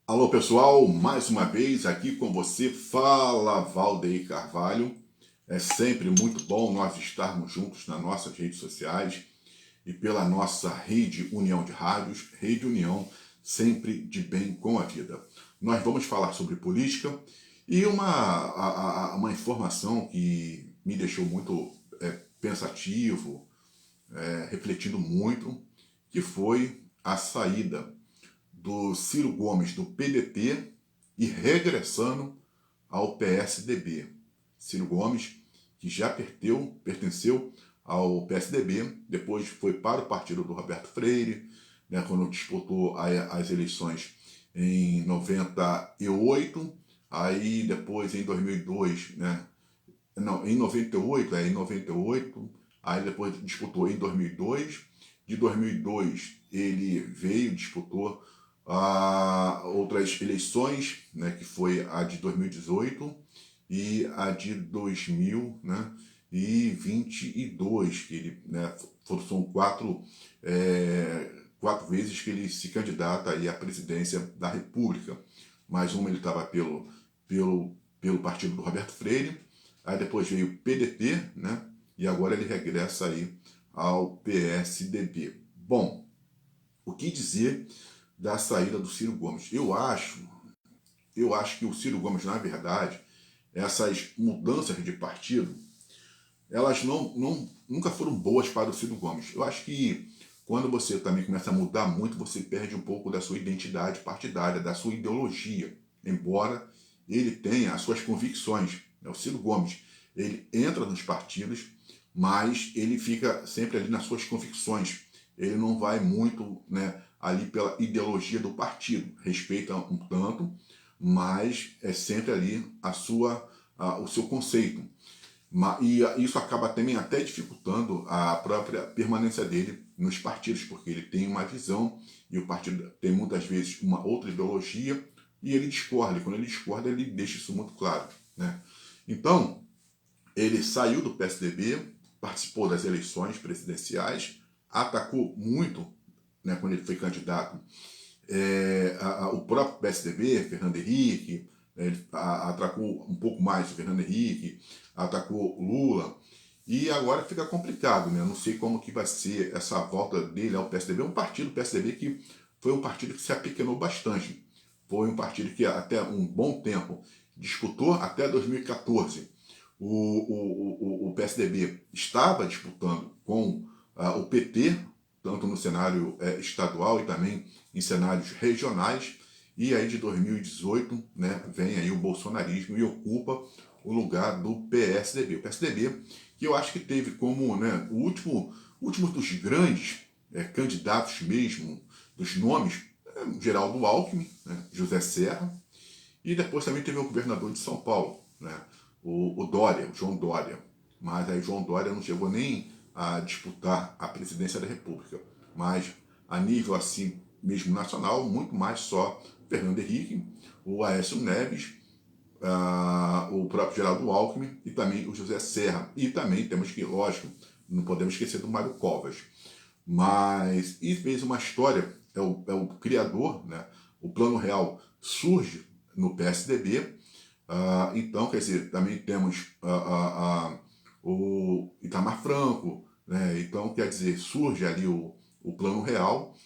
Alô pessoal, mais uma vez aqui com você, fala Valdeir Carvalho. É sempre muito bom nós estarmos juntos nas nossas redes sociais e pela nossa Rede União de Rádios, Rede União, sempre de bem com a vida. Nós vamos falar sobre política e uma informação que me deixou muito pensativo, refletindo muito, que foi a saída do Ciro Gomes do PDT e regressando ao PSDB. Ciro Gomes, que já pertenceu ao PSDB, depois foi para o partido do Roberto Freire, né, quando disputou as eleições em 98, aí depois em 2002, né, não, em 98, aí depois disputou em 2002, de 2002 ele veio, disputou outras eleições, né, que foi a de 2018 e a de 2022, que ele, né, são quatro vezes que ele se candidata aí à presidência da República. Mais uma ele estava pelo partido do Roberto Freire, aí depois veio o PDT, né, e agora ele regressa aí ao PSDB. Bom, o que dizer da saída do Ciro Gomes? Eu acho que o Ciro Gomes, na verdade, essas mudanças de partido, elas nunca foram boas para o Ciro Gomes. Eu acho que quando você também começa a mudar muito, você perde um pouco da sua identidade partidária, da sua ideologia, embora ele tenha as suas convicções. O Ciro Gomes, ele entra nos partidos, mas ele fica sempre ali nas suas convicções. Ele não vai muito, né, ali pela ideologia do partido. Respeita um tanto, mas é sempre ali o seu conceito. E isso acaba também até dificultando a própria permanência dele nos partidos, porque ele tem uma visão e o partido tem muitas vezes uma outra ideologia e ele discorda. E quando ele discorda, ele deixa isso muito claro, né? Então, ele saiu do PSDB, participou das eleições presidenciais, atacou muito, né, quando ele foi candidato, o próprio PSDB, Fernando Henrique, ele atacou um pouco mais o Fernando Henrique, atacou Lula, e agora fica complicado, né? Não sei como que vai ser essa volta dele ao PSDB, um partido, PSDB, que foi um partido que se apequenou bastante, foi um partido que até um bom tempo disputou até 2014. O PSDB estava disputando com o PT, tanto no cenário estadual e também em cenários regionais, e aí de 2018, né, vem aí o bolsonarismo e ocupa o lugar do PSDB. O PSDB, que eu acho que teve como, né, o último dos grandes candidatos mesmo, dos nomes, Geraldo Alckmin, né, José Serra, e depois também teve o governador de São Paulo, né, o Dória, o João Dória. Mas aí João Dória não chegou nem a disputar a presidência da República. Mas a nível assim mesmo nacional, muito mais só Fernando Henrique, o Aécio Neves, o próprio Geraldo Alckmin e também o José Serra. E também temos que, lógico, não podemos esquecer do Mário Covas. Mas, e fez uma história, é o criador, né? O Plano Real surge no PSDB, então, quer dizer, também temos o Itamar Franco, né? Então, quer dizer, surge ali o Plano Real,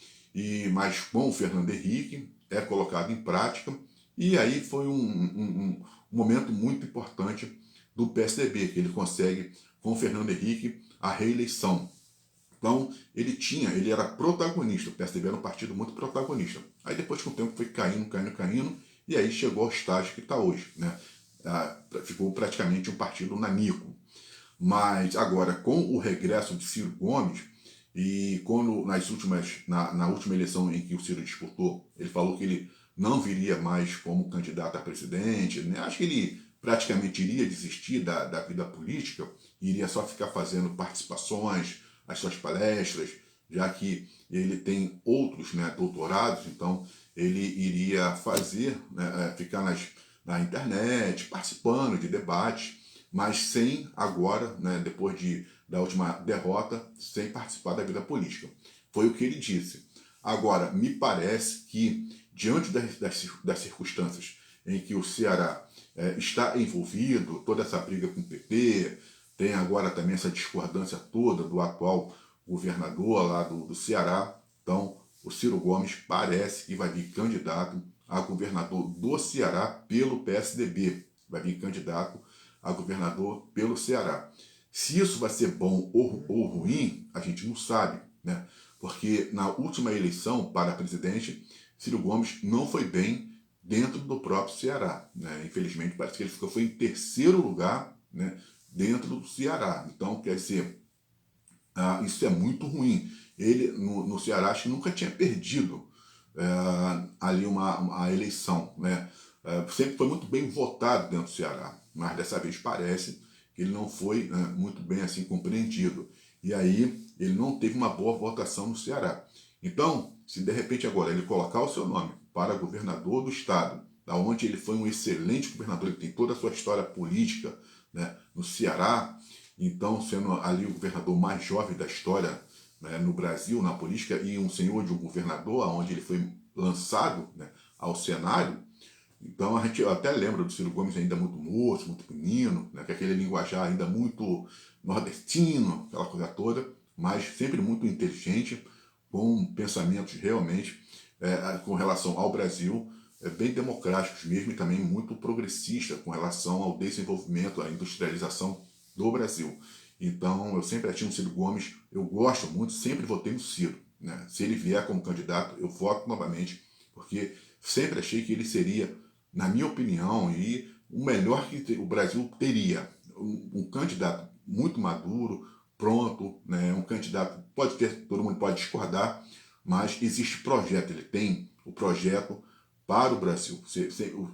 mas com o Fernando Henrique é colocado em prática, e aí foi um momento muito importante do PSDB, que ele consegue, com o Fernando Henrique, a reeleição. Então, ele era protagonista, o PSDB era um partido muito protagonista. Aí depois, com o tempo, foi caindo, e aí chegou ao estágio que está hoje, né? Ficou praticamente um partido nanico. Mas agora, com o regresso de Ciro Gomes, e quando na última eleição em que o Ciro disputou, ele falou que ele não viria mais como candidato a presidente, né? Acho que ele praticamente iria desistir da vida política, iria só ficar fazendo participações, as suas palestras, já que ele tem outros, né, doutorados, então ele iria fazer, né, ficar na internet, participando de debates, mas sem agora, né, depois da última derrota, sem participar da vida política. Foi o que ele disse. Agora, me parece que diante das circunstâncias em que o Ceará está envolvido, toda essa briga com o PT, tem agora também essa discordância toda do atual governador lá do Ceará. Então, o Ciro Gomes parece que vai vir candidato a governador do Ceará pelo PSDB. Vai vir candidato a governador pelo Ceará. Se isso vai ser bom ou ruim, a gente não sabe, né? Porque na última eleição para presidente, Ciro Gomes não foi bem dentro do próprio Ceará, né? Infelizmente, parece que ele foi em terceiro lugar, né, dentro do Ceará. Então, quer dizer, isso é muito ruim. Ele, no Ceará, acho que nunca tinha perdido ali a eleição, né? Sempre foi muito bem votado dentro do Ceará, mas dessa vez parece que ele não foi, né, muito bem assim compreendido. E aí ele não teve uma boa votação no Ceará. Então, se de repente agora ele colocar o seu nome para governador do estado, da onde ele foi um excelente governador, ele tem toda a sua história política, né, no Ceará, então sendo ali o governador mais jovem da história, né, no Brasil, na política, e um senhor de um governador, onde ele foi lançado, né, ao cenário. Então a gente até lembra do Ciro Gomes ainda muito moço, muito menino, né, com aquele linguajar ainda muito nordestino, aquela coisa toda, mas sempre muito inteligente, com pensamentos realmente com relação ao Brasil, bem democráticos mesmo e também muito progressista com relação ao desenvolvimento, à industrialização do Brasil. Então, eu sempre achei o Ciro Gomes, eu gosto muito, sempre votei no Ciro, né? Se ele vier como candidato, eu voto novamente, porque sempre achei que ele seria, na minha opinião, e o melhor que o Brasil teria. Um candidato muito maduro, pronto, né? Um candidato, pode ter, todo mundo pode discordar, mas existe projeto, ele tem o projeto para o Brasil.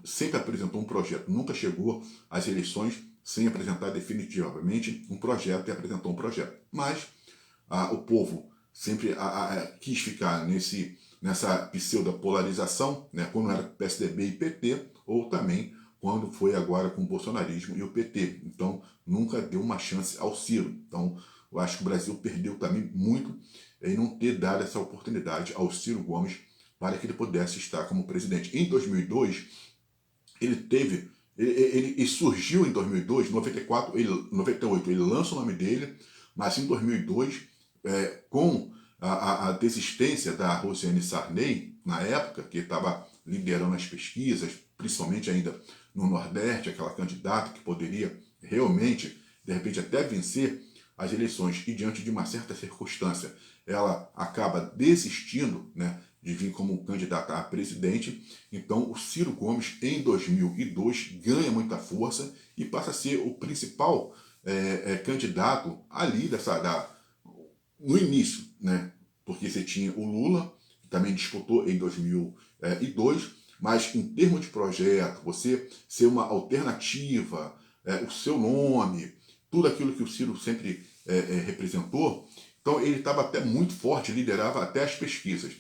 Sempre apresentou um projeto, nunca chegou às eleições sem apresentar definitivamente um projeto e apresentou um projeto. Mas o povo sempre quis ficar nessa pseudo-polarização, né, quando era PSDB e PT, ou também quando foi agora com o bolsonarismo e o PT. Então, nunca deu uma chance ao Ciro. Então, eu acho que o Brasil perdeu também muito em não ter dado essa oportunidade ao Ciro Gomes para que ele pudesse estar como presidente. Em 2002, ele surgiu em 2002, 94, 98, ele lança o nome dele, mas em 2002, com a desistência da Rosiane Sarney, na época, que estava liderando as pesquisas, principalmente ainda no Nordeste, aquela candidata que poderia realmente, de repente, até vencer as eleições, e diante de uma certa circunstância, ela acaba desistindo, né, de vir como candidata a presidente. Então, o Ciro Gomes, em 2002, ganha muita força e passa a ser o principal candidato ali no início, né? Porque você tinha o Lula, que também disputou em 2002, mas em termos de projeto, você ser uma alternativa, o seu nome, tudo aquilo que o Ciro sempre representou, então ele estava até muito forte, liderava até as pesquisas.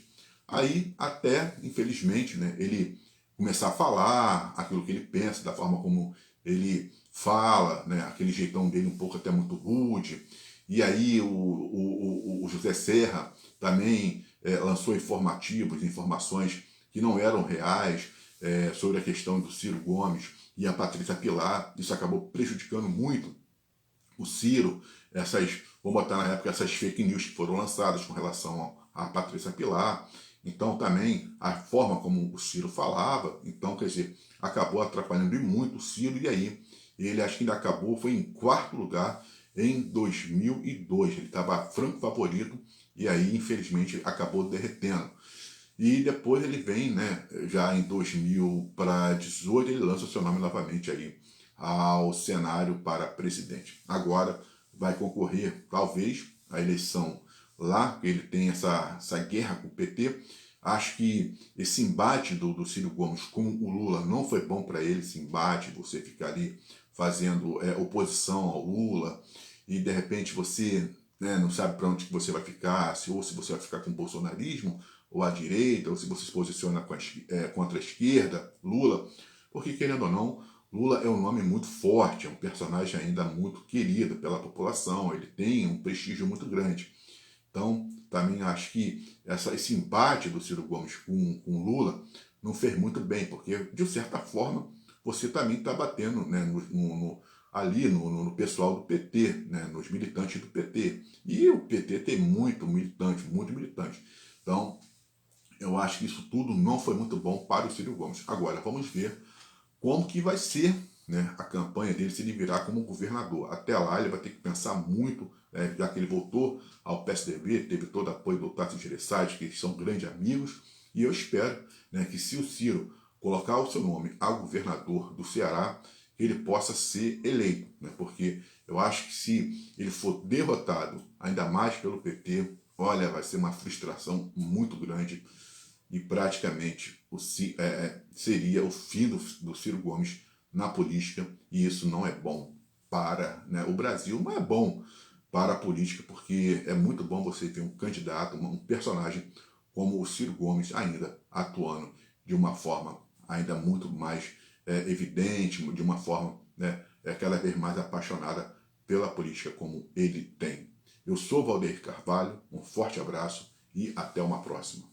Aí, até, infelizmente, né, ele começar a falar aquilo que ele pensa, da forma como ele fala, né, aquele jeitão dele um pouco até muito rude. E aí o José Serra também lançou informações que não eram reais sobre a questão do Ciro Gomes e a Patrícia Pilar. Isso acabou prejudicando muito o Ciro, vamos botar na época, essas fake news que foram lançadas com relação a Patrícia Pilar. Então também a forma como o Ciro falava, então quer dizer, acabou atrapalhando muito o Ciro, e aí ele acho que ainda acabou, foi em quarto lugar em 2002, ele estava franco favorito, e aí infelizmente acabou derretendo. E depois ele vem, né, já em 2018, ele lança o seu nome novamente aí ao cenário para presidente. Agora vai concorrer, talvez, a eleição lá, que ele tem essa guerra com o PT. Acho que esse embate do Ciro Gomes com o Lula não foi bom para ele, esse embate, você ficar ali fazendo oposição ao Lula, e de repente você, né, não sabe para onde que você vai ficar, ou se você vai ficar com o bolsonarismo, ou à direita, ou se você se posiciona contra a esquerda, Lula, porque querendo ou não, Lula é um nome muito forte, é um personagem ainda muito querido pela população, ele tem um prestígio muito grande. Então, também acho que esse embate do Ciro Gomes com Lula não fez muito bem, porque, de certa forma, você também está batendo, né, ali no pessoal do PT, né, nos militantes do PT. E o PT tem muito militante, muito militante. Então, eu acho que isso tudo não foi muito bom para o Ciro Gomes. Agora, vamos ver como que vai ser, né, a campanha dele se ele virar como governador. Até lá ele vai ter que pensar muito, já que ele voltou ao PSDB, teve todo o apoio do Tasso Gereissati, que são grandes amigos, e eu espero, né, que se o Ciro colocar o seu nome a governador do Ceará, ele possa ser eleito, né, porque eu acho que se ele for derrotado, ainda mais pelo PT, olha, vai ser uma frustração muito grande e praticamente seria o fim do Ciro Gomes na política, e isso não é bom para, né, o Brasil, não é bom para a política, porque é muito bom você ter um candidato, um personagem como o Ciro Gomes ainda atuando de uma forma ainda muito mais evidente, de uma forma, né, cada vez mais apaixonada pela política como ele tem. Eu sou Valdeir Carvalho, um forte abraço e até uma próxima.